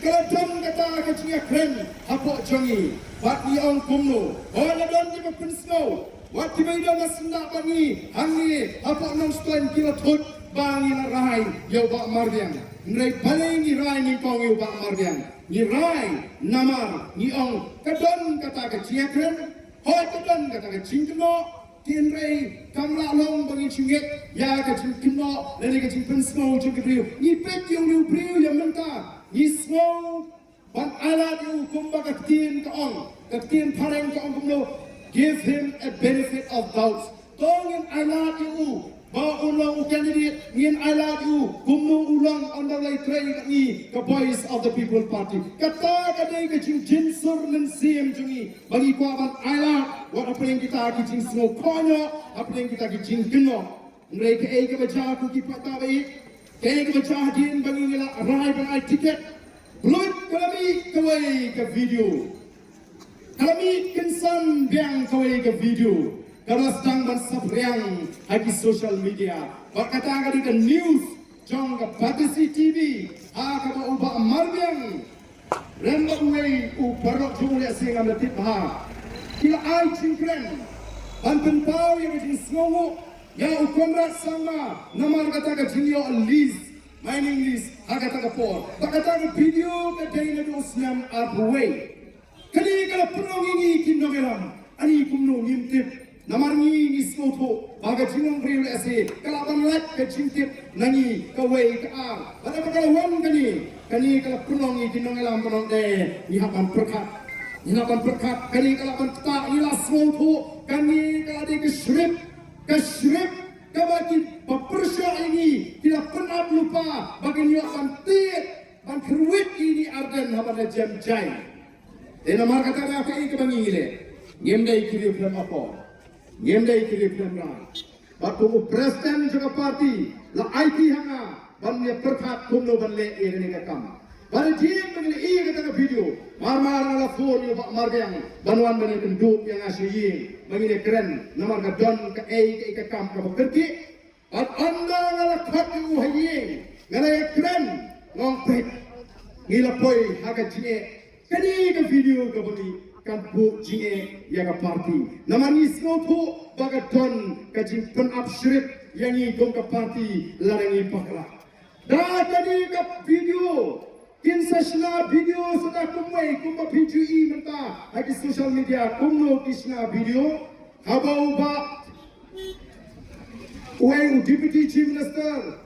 Keladon kata kecingnya keren, hapok jongi. Bat ni ong kumno, ladon ni berpun snow. Wat di medan masendak bangi, hangi hapok nong stoin kila tut bangi na rai yau bak marbiang. Nrai paling ni rai ni kong yau bak marbiang. Ni rai namar ni ong kadon kata kecingnya keren, kadon kata kecing keno. Tien rai kamla long bangi cingek, ya kecing keno, lele kecing pen snow cingek riu. Ni pet yung riu riu yang mentah. Yismo ban alat yu kumba katien kaong katien pareng kaong kumlo give him a benefit of doubt. Tongin alat yu ba ulang candidate ngin alat yu kumno ulang ondalai train ni ka voice of the people party. Kata kadai ka jin sur nen sim jungi bagi ko ban alat what apa yang kita ki jing smo konyo apa yang kita ki jing keno mereka ke baca ku ki pata bai kaya ke baca din bagi nila rai ban tiket blood kalami kawai ke video kalami kinsan biang kawai ke video kalau sedang ban sapriang hagi social media berkata kali ke news jong ke Batasi TV ka ba uba marbiang rembang wei u barok jumle singa metit ha kila ai chingkren ban penpau yang jing sngowo ya ukonrat sama namar kata ke jingyo list mining list agak tak por bakata video ke dai na usnyam arway kali kala punong ini kindogelam ani kumno ngimtip namar ni smoto baga jinong real ase kala banlat ke jintip nangi ke way ke ar pada kala wan kani kala punong ini kindogelam punong de ni hapan perkat kani kala ban ta ila smoto kani kala de ke shrip kabaki pepersya ini tidak pernah lupa bagi akan tiap ban kerwit ini arden habana jam jai. Nama kata apa ini kebangi ngemdai kiri film apa? Ngemdai kiri film rai. Batu presiden juga parti la IT hanga ban dia perkat kumno ban le ini kam. Ban dia mengenai ini kata video. Mar ala phone yo pak margang banwan ban kenduk yang asyi mengenai keren nama gadon ke ke kam ke bekerti. At anda ngalakhat yu hayi ngalay kren ngong pet ngilapoy haga jinge kani ka video ka bani kan bu jinge ya ka party namani snoto baga ton ka jing pen upshrip yang ni gong ka party larangi pakla da tadi ka video kinsashna video sudah kumai kumba PGE menta hagi social media kumno kisna video habau ba Uang Deputy Chief Minister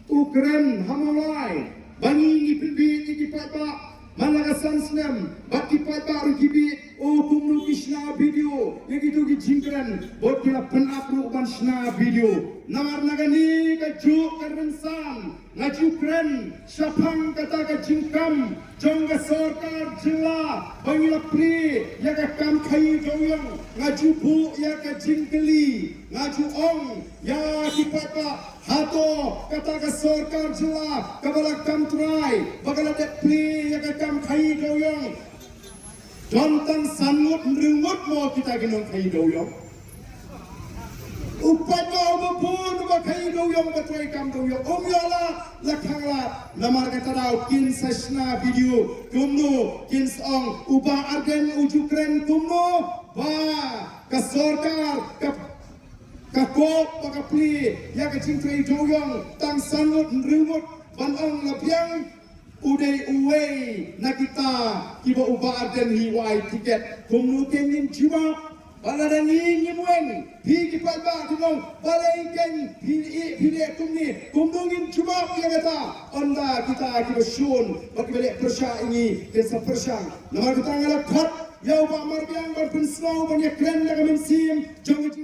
Ukran Hamalai Bangi Pilbi Ikipata Malagasan Snem Baki Pata Rukibi O Kumru Kishna video Yang itu Gijingkran Bot kila penapru Ban Shna video Namar Nagani Kajuk Karensan Ngaju Kren Syapang Kata Kajingkam Jongga Sorkar Jela Bangila Pri Yaga Kam Kayu Joyong Ngaju Bu Yaga Jingkeli Ngaju Ong Ya Kipata Hato Kata ke Sorkar Jela Kabala Kam Turai Bagala Dek Pri Yaga Kam Kayu Joyong Jontan Sanmut Ringut Mo kita Ginong Kayu Joyong Upat mo pun bakai doyong batoi kam doyong omyola lakhangla namar kata daw kin sashna video kumno kin song uba argen ujukren kumno ba ka sorkar ka kop ka pli ya ka chingtrei doyong tang sanut rimut ban ong labyang udai uwe nakita kiba uba argen hiwai tiket kumno kenin jiwa Baladani nyimwen pigi palba tunong balaiken pide kumdungin cuma yang kata anda kita bersyun bagi balik persya ini desa persyang nama kita ngalak khat yau ba marbiang berpensau banyak keren dalam sim jangan